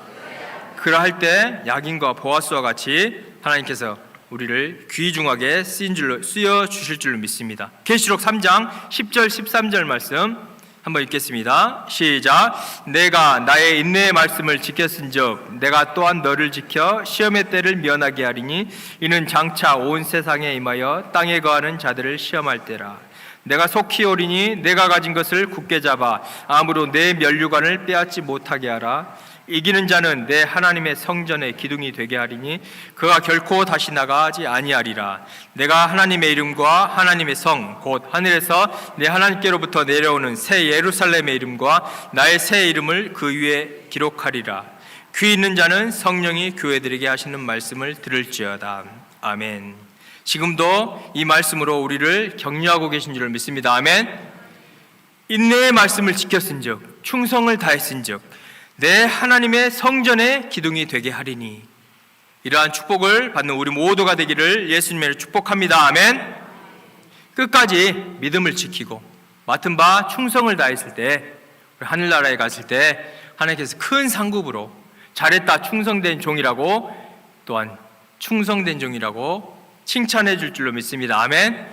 [SPEAKER 1] 그러할 때 야긴과 보아스와 같이 하나님께서 우리를 귀중하게 쓰여 주실 줄로 믿습니다. 계시록 3장 10절 13절 말씀 한번 읽겠습니다. 시작. 내가 나의 인내의 말씀을 지켰은즉 내가 또한 너를 지켜 시험의 때를 면하게 하리니 이는 장차 온 세상에 임하여 땅에 거하는 자들을 시험할 때라. 내가 속히 오리니 내가 가진 것을 굳게 잡아 아무로 내 면류관을 빼앗지 못하게 하라. 이기는 자는 내 하나님의 성전의 기둥이 되게 하리니 그가 결코 다시 나가지 아니하리라. 내가 하나님의 이름과 하나님의 성 곧 하늘에서 내 하나님께로부터 내려오는 새 예루살렘의 이름과 나의 새 이름을 그 위에 기록하리라. 귀 있는 자는 성령이 교회들에게 하시는 말씀을 들을지어다. 아멘. 지금도 이 말씀으로 우리를 격려하고 계신 줄을 믿습니다. 아멘. 인내의 말씀을 지켰은즉 충성을 다했은즉 내 하나님의 성전의 기둥이 되게 하리니, 이러한 축복을 받는 우리 모두가 되기를 예수님의 축복합니다. 아멘. 끝까지 믿음을 지키고 맡은 바 충성을 다했을 때, 우리 하늘나라에 갔을 때 하나님께서 큰 상급으로 잘했다 충성된 종이라고, 또한 충성된 종이라고 칭찬해 줄 줄로 믿습니다. 아멘.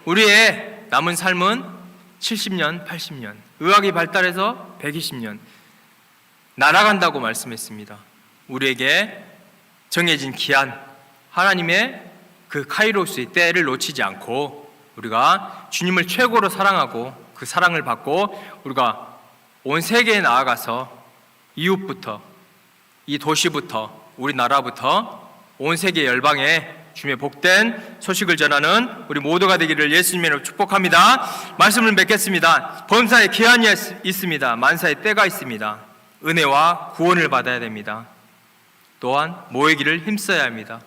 [SPEAKER 1] 우리의 남은 삶은 70년, 80년, 의학이 발달해서 120년 날아간다고 말씀했습니다. 우리에게 정해진 기한, 하나님의 그 카이로스의 때를 놓치지 않고 우리가 주님을 최고로 사랑하고 그 사랑을 받고 우리가 온 세계에 나아가서 이웃부터, 이 도시부터, 우리나라부터 온 세계 열방에 주님의 복된 소식을 전하는 우리 모두가 되기를 예수님으로 축복합니다. 말씀을 맺겠습니다. 범사에 기한이 있습니다. 만사의 때가 있습니다. 은혜와 구원을 받아야 됩니다. 또한 모이기를 힘써야 합니다.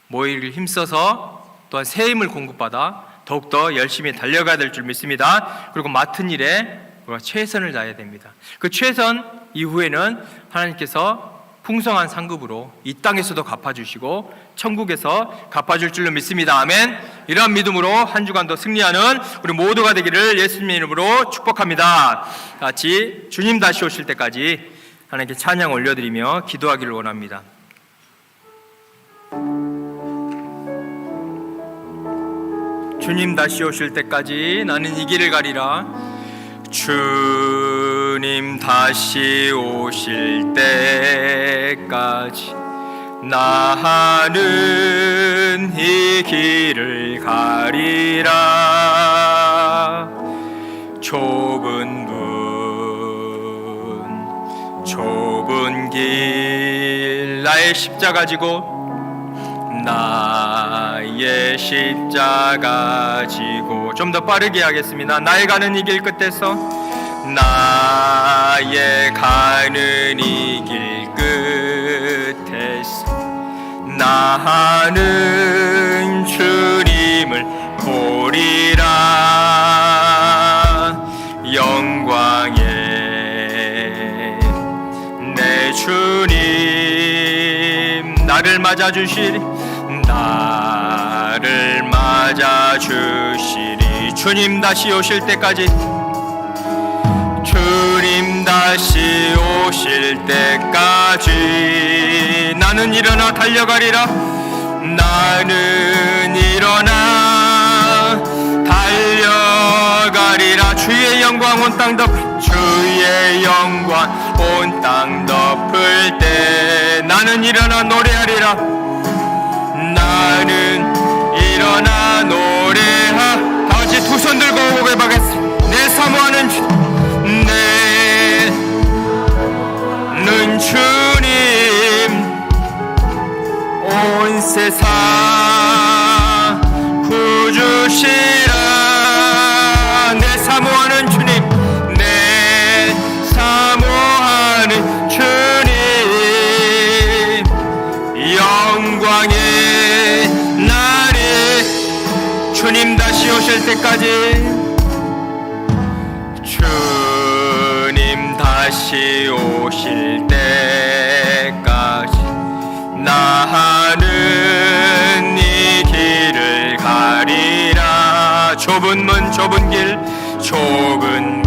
[SPEAKER 1] 모이기를 힘써서 또한 새 힘을 공급받아 더욱더 열심히 달려가야 될 줄 믿습니다. 그리고 맡은 일에 우리가 최선을 다해야 됩니다. 그 최선 이후에는 하나님께서 풍성한 상급으로 이 땅에서도 갚아주시고 천국에서 갚아줄 줄로 믿습니다. 아멘. 이러한 믿음으로 한 주간도 승리하는 우리 모두가 되기를 예수님 이름으로 축복합니다. 같이 주님 다시 오실 때까지 하나님께 찬양 올려드리며 기도하기를 원합니다. 주님 다시 오실 때까지 나는 이 길을 가리라. 주님 다시 오실 때까지 나는 이 길을 가리라. 좁은 길 나의 십자가 지고 나의 십자가 지고 좀 더 빠르게 하겠습니다. 나의 가는 이 길 끝에서 나의 가는 이 길 끝에서 나는 주님을 보리라. 영광의 내 주님 나를 맞아주시리. 나를 맞아주시리. 주님 다시 오실 때까지 주님 다시 오실 때까지 나는 일어나 달려가리라. 나는 일어나 달려가리라. 주의 영광 온 땅 덮을 주의 영광 온 땅 덮을 때 나는 일어나 노래하리라. 나는 일어나 노래하. 다같이 두 손 들고 고백하겠습니다. 내 사모하는 주 내는 주님 온 세상 구주시라. 내 사모하는 주님 내 사모하는 주님 영광의 날에 주님 다시 오실 때까지 주님 다시 오실 때까지 나는 이 길을 가리라. 좁은 문 좁은 길 좁은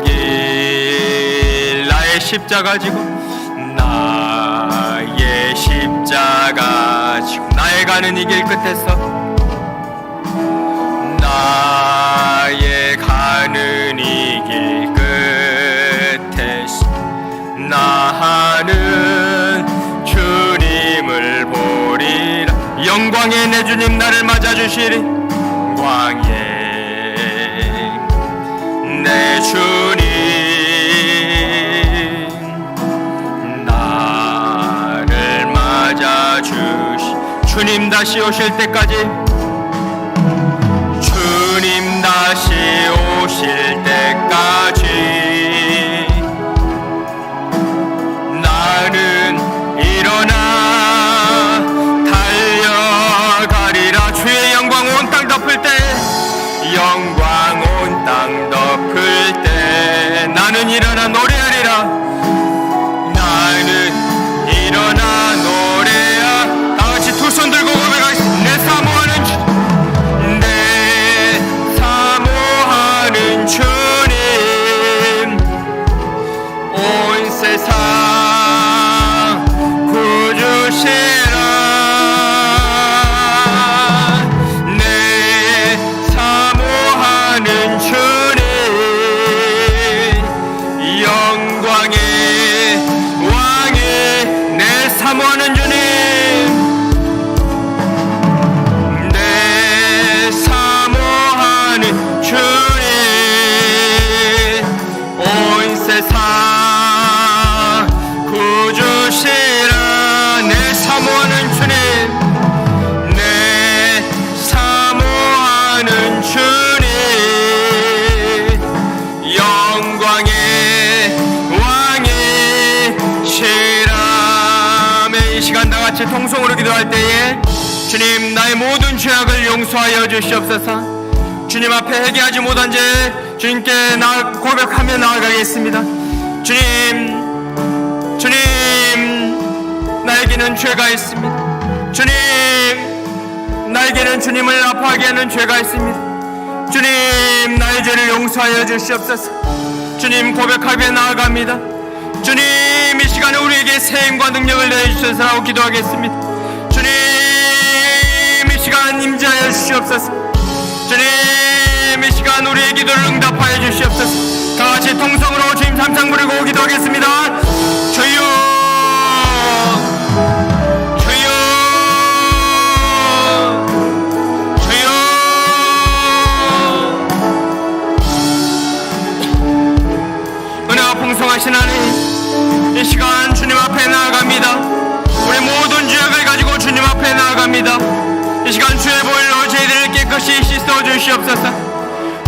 [SPEAKER 1] 길 나의 십자가 지고 나의 십자가 지고 나의 가는 이 길 끝에서 나의 가는 이 길 끝에서 나는 주님을 보리라. 영광의 내 주님 나를 맞아주시리. 영광의 내 주님 나를 맞아주시. 주님 다시 오실 때까지 주님 다시 오실 때까지 나는 일어나 달려가리라. 주의 영광 온 땅 덮을 때 영광 온 땅 덮을 때 나는 일어나 노래하리라. 나는 일어나 노래하. 다같이 두 손 들고 고백하겠습니다. 내 사모하는 주 주님 온 세상 구주시라. 내 사모하는 주님 영광의 왕의 내 사모하는 주님 내 사모하는 주님 세상 구주시라. 내 사모하는 주님 내 사모하는 주님 영광의 왕이시라. 이 시간 다같이 통성으로 기도할 때에 주님 나의 모든 죄악을 용서하여 주시옵소서. 주님 앞에 회개하지 못한 죄 주님께 고백하며 나아가겠습니다. 주님, 나에게는 죄가 있습니다. 주님, 나에게는 주님을 아파하게 하는 죄가 있습니다. 주님, 나의 죄를 용서하여 주시옵소서. 주님, 고백하며 나아갑니다. 주님, 이 시간에 우리에게 새 힘과 능력을 내주셔서라고 기도하겠습니다. 주님, 이 시간 임재하여 주시옵소서. 주님, 이 시간 우리의 기도를 응답하여 주시옵소서. 다같이 통성으로 주님 삼창 부르고 기도하겠습니다. 주여, 주여, 주여. 은혜가 풍성하신 하나님, 이 시간 주님 앞에 나아갑니다. 우리 모든 죄악을 가지고 주님 앞에 나아갑니다. 이 시간 주의 보혈로 저희들을 깨끗이 씻어 주시옵소서.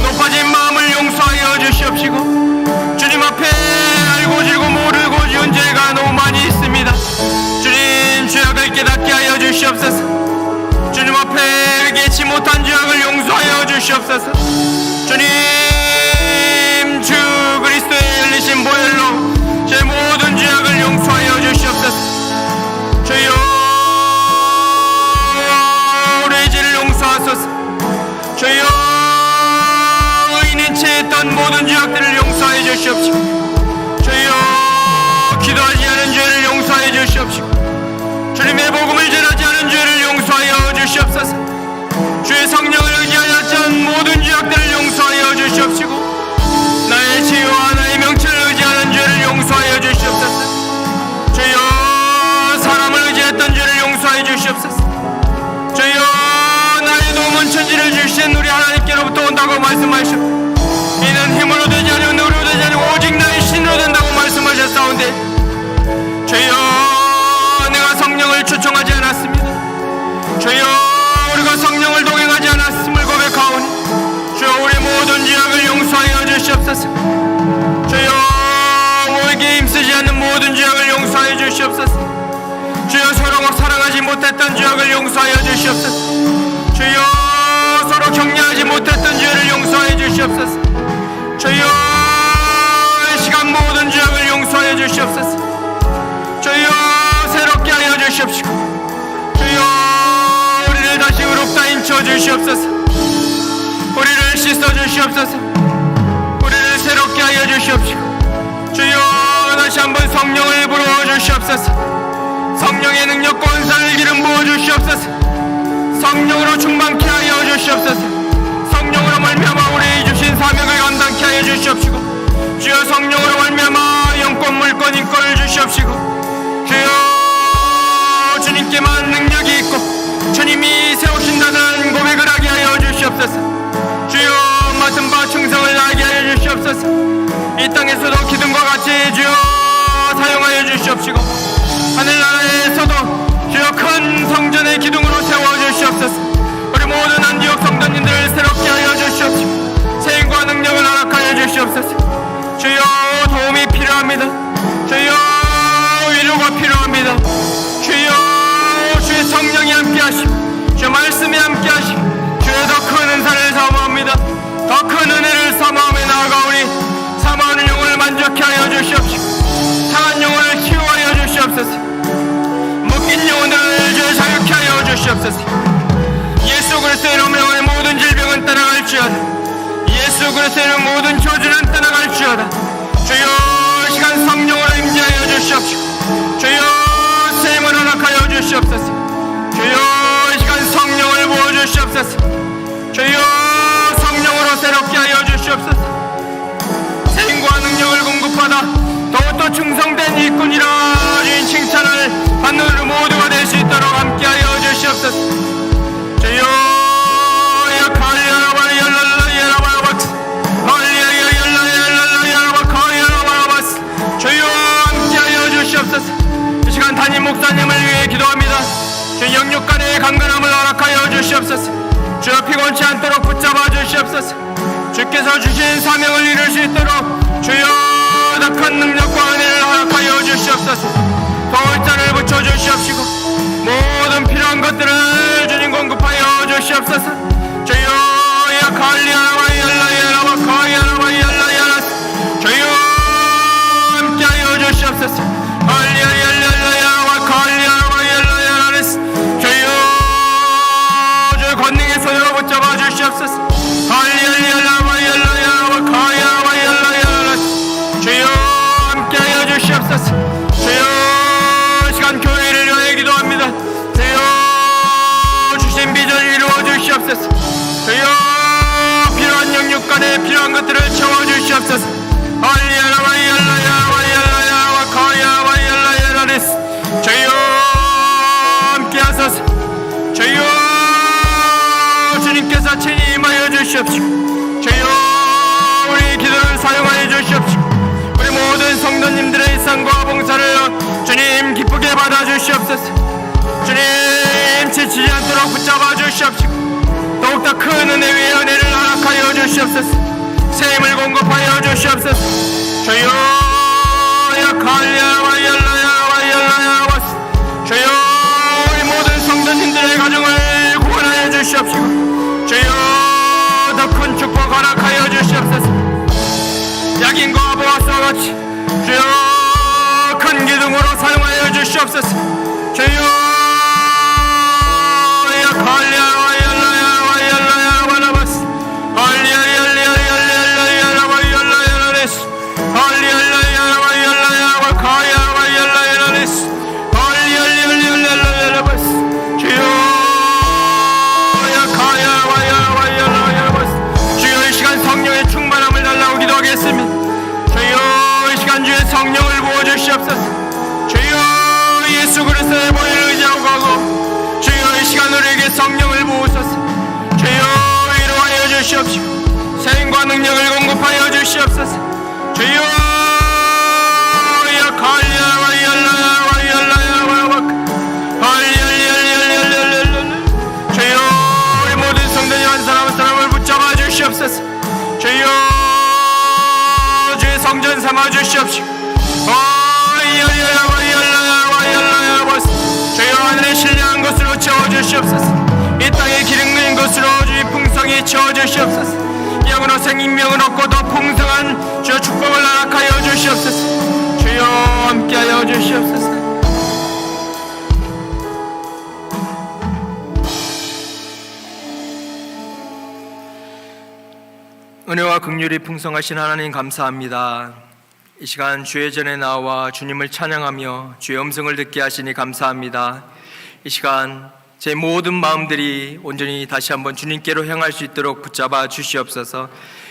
[SPEAKER 1] 높아진 마음을 용서하여 주시옵시고, 주님 앞에 알고 지고 모르고 지은 죄가 너무 많이 있습니다. 주님, 죄악을 깨닫게 하여 주시옵소서. 주님 앞에 깨치 못한 죄악을 용서하여 주시옵소서. 주님, 주 그리스도의 열리신 보혈로 제 모든 죄악을 용서하여 주시옵소서. 주여, 우리의 죄를 용서하소서. 주여, 의인인 채 했던 모든 죄악들을 용서하여 주시옵시고, 주여, 기도하지 않은 죄를 용서하여 주시옵시고, 주님의 복음을 전하지 않은 죄를 용서하여 주시옵소서. 주의 성령을 의지하였던 모든 죄악들을 용서하여 주시옵시고, 나의 지위와 나의 명체를 의지하는 죄를 용서하여 주시옵소서. 주여, 사람을 의지했던 죄를 용서하여 주시옵소서. 주여, 나의 도움은 천지를 주신 우리 하나님께로부터 온다고 말씀하시오. 이는 힘으로 되지 아니고 능으로 되지 아니고 오직 나의 신으로 된다고 말씀하셨사온데, 주여, 내가 성령을 초청하지 않았습니다. 주여, 우리가 성령을 동행하지 않았음을 고백하오니, 주여, 우리 모든 죄악을 용서하여 주시옵소서. 주여, 우리에게 힘쓰지 않는 모든 죄악을 용서하여 주시옵소서. 주여, 서로 사랑하지 못했던 죄악을 용서하여 주시옵소서. 주여, 서로 격려하지 못했던 죄를 용서하여 주시옵소서. 주여, 이 시간 모든 죄악을 용서하여 주시옵소서. 주여, 새롭게 하여 주시옵시고, 주여, 우리를 다시 의롭다 인쳐 주시옵소서. 우리를 씻어 주시옵소서. 우리를 새롭게 하여 주시옵시고, 주여, 다시 한번 성령을 부어 주시옵소서. 성령의 능력과 은사를 기름 부어 주시옵소서. 성령으로 충만케 하여 주시옵소서. 성령으로 말미암아 우리 주신 사명을 감당케 하여 주시옵시고, 주여, 성령으로 말미암아 영권 물권 인권을 주시옵시고, 주여, 주님께만 능력이 있고 주님이 세우신다는 고백을 하게 하여 주시옵소서. 주여, 맡은 바 충성을 다하게 하여 주시옵소서. 이 땅에서도 기둥과 같이 주여 사용하여 주시옵시고, 하늘나라에서도 주여 큰 성전의 기둥으로 세워주시옵소서. 우리 모든 안디옥 성도님들을 새롭게 하여 주시옵시고, 세임과 능력을 허락하여 주시옵소서. 주여, 도움이 필요합니다. 주여, 위로가 필요합니다. 주여, 주의 성령이 함께하시고 주의 말씀이 함께하시고 주의 더 큰 은사를 사모합니다. 더 큰 은혜를 사모하며 나아가오니 사모하는 영혼을 만족케 하여 주시옵시고, 상한 영혼을 치유하여 주시옵소서. 묶인 영혼들을 주의 자유케 하여 주시옵소서. 예수 그리스도의 이름으로 영혼의 모든 질병은 떠나갈지어다. 예수 그리스도의 이름 모든 저주는 떠나갈지어다. 주여, 시간 성령으로 임재하여 주시옵시고, 주여, 세임을 허락하여 주시옵소서. 주여, 이 시간 성령을 부어주시옵소서. 주여, 성령으로 새롭게 하여 주시옵소서. 세임과 능력을 공급하다 더욱더 충성된 일꾼이라 주인 칭찬을 받는 우리 모두가 될 수 있도록 함께하여 주시옵소서. 주여, 주여, 함께하여 주시옵소서. 이 시간 담임 목사님을 위해 기도합니다. 주여, 영육간의 강건함을 허락하여 주시옵소서. 주여, 피곤치 않도록 붙잡아 주시옵소서. 주께서 주신 사명을 이룰 수 있도록 주여, 더 큰 능력과 은혜를 허락하여 주시옵소서. 돌잔을 붙여 주시옵시고, 모든 필요한 것들을 주님 공급하여 주시옵소서. 주여, 주여, 함께하여 주시옵소서. 주여 시간 교회를 위하여 기도합니다. 주여 주신 비전을 이루어 주시옵소서. 주여 필요한 영육간에 필요한 것들을 채워 주시옵소서. 알리야라 와이알라야 와이알라야 와카야 와이알라야 라레스. 주여 함께하소서. 주여 주님께서 친히 임하여 주시옵시고 주여 우리 기도를 사용하여 주시옵시고 우리 모든 성도님들의 일상과 봉사를 주님 기쁘게 받아 주시옵소서. 주님 지치지 않도록 붙잡아 주시옵시고 더욱더 큰 은혜 위에 은혜를 허락하여 주시옵소서. 새 힘을 공급하여 주시옵소서. 주여 야칼리야 와이알라야 와이알라야 와스. 주여 우리 모든 성도님들의 가정을 구원하여 주시옵시고 주여 더 큰 축복 허락하여 주시옵소서. 약인과 보아스와 같이 주여 큰 기둥으로 사용하여 주시옵소서. 주여 야칼리야 와이알라야 와이알라야 와라바스. 알리야야야야야야야야 와이알라야라레스. 알리야야야 와이알라야 와카야 와이알라야라레스. 알리야야야야야라바스. 주여 야카야 와이알라야라바스. 주여 이 시간 성령의 충만함을 달라고 기도하겠습니다. 주여 이 시간 주의 성령을 부어주시옵소서. 주여 예수 그리스도의 보혈을 의지하고 가고 주여 이 시간 우리에게 성령을 부으소서. 주여 위로하여 주시옵시고 세임과 능력을 공급하여 주시옵소서. 주여 야칼리야 와이알라야 와이알라야 와와카 알리알리알리알리알리알리. 주여 우리 모든 성도님 한 사람 한 사람을 붙잡아 주시옵소서. 주여 주의 성전 삼아 주시옵시고 와이알라야 와이알라야 와이알라야 와스. 주여 하늘의 신령한 것으로 채워주시옵소서. 이 땅의 기름진 것으로 주의 풍성히 채워주시옵소서. 영으로 생명을 얻고 더 풍성한 주의 축복을 허락하여 주시옵소서. 주여 함께하여 주시옵소서. 은혜와 긍휼이 풍성하신 하나님 감사합니다. 이 시간 주의 전에 나와 주님을 찬양하며 주의 음성을 듣게 하시니 감사합니다. 이 시간 제 모든 마음들이 온전히 다시 한번 주님께로 향할 수 있도록 붙잡아 주시옵소서.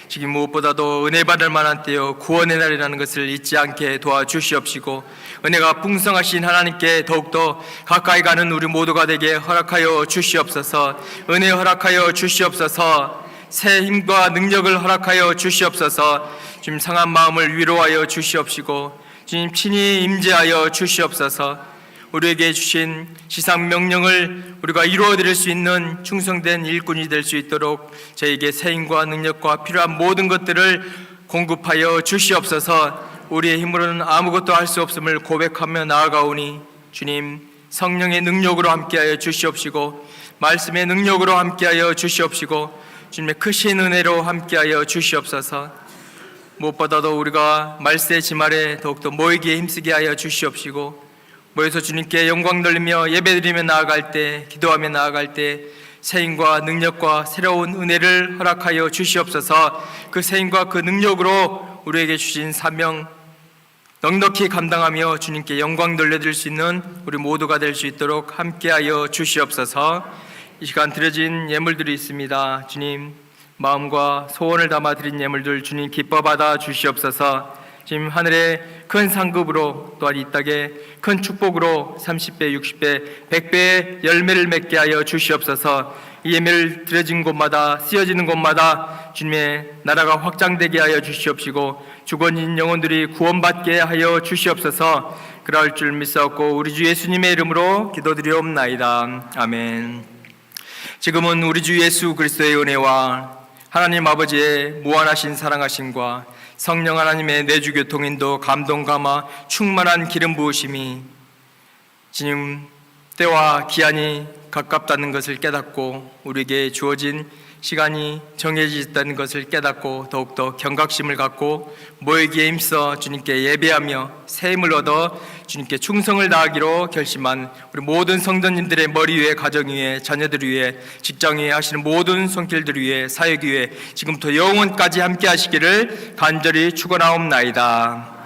[SPEAKER 1] 지금 무엇보다도 은혜 받을 만한 때요 구원의 날이라는 것을 잊지 않게 도와주시옵시고 은혜가 풍성하신 하나님께 더욱더 가까이 가는 우리 모두가 되게 허락하여 주시옵소서. 은혜 허락하여 주시옵소서. 새 힘과 능력을 허락하여 주시옵소서. 주님 상한 마음을 위로하여 주시옵시고 주님 친히 임재하여 주시옵소서. 우리에게 주신 지상 명령을 우리가 이루어드릴 수 있는 충성된 일꾼이 될 수 있도록 저에게 새 힘과 능력과 필요한 모든 것들을 공급하여 주시옵소서. 우리의 힘으로는 아무것도 할 수 없음을 고백하며 나아가오니 주님 성령의 능력으로 함께하여 주시옵시고 말씀의 능력으로 함께하여 주시옵시고 주님의 크신 은혜로 함께하여 주시옵소서. 무엇보다도 우리가 말세 지말에 더욱더 모이기에 힘쓰게 하여 주시옵시고 모여서 주님께 영광 돌리며 예배드리며 나아갈 때 기도하며 나아갈 때 새힘과 능력과 새로운 은혜를 허락하여 주시옵소서. 그 새힘과 그 능력으로 우리에게 주신 사명 넉넉히 감당하며 주님께 영광 돌려드릴 수 있는 우리 모두가 될 수 있도록 함께하여 주시옵소서. 이 시간 드려진 예물들이 있습니다. 주님 마음과 소원을 담아 드린 예물들 주님 기뻐 받아 주시옵소서. 지금 하늘의 큰 상급으로 또한 이 땅에 큰 축복으로 30배, 60배, 100배의 열매를 맺게 하여 주시옵소서. 이 예매를 드려진 곳마다 쓰여지는 곳마다 주님의 나라가 확장되게 하여 주시옵시고 죽어진 영혼들이 구원받게 하여 주시옵소서. 그럴 줄 믿사옵고 우리 주 예수님의 이름으로 기도드리옵나이다. 아멘. 지금은 우리 주 예수 그리스도의 은혜와 하나님 아버지의 무한하신 사랑하심과 성령 하나님의 내주 교통인도 감동 감화 충만한 기름 부으심이 지금 때와 기한이 가깝다는 것을 깨닫고 우리에게 주어진 시간이 정해졌다는 것을 깨닫고 더욱더 경각심을 갖고 모이기에 힘써 주님께 예배하며 새 힘을 얻어 주님께 충성을 다하기로 결심한 우리 모든 성도님들의 머리 위에 가정 위에 자녀들 위에 직장 위에 하시는 모든 손길들 위에 사역 위에 지금부터 영원까지 함께 하시기를 간절히 축원하옵나이다.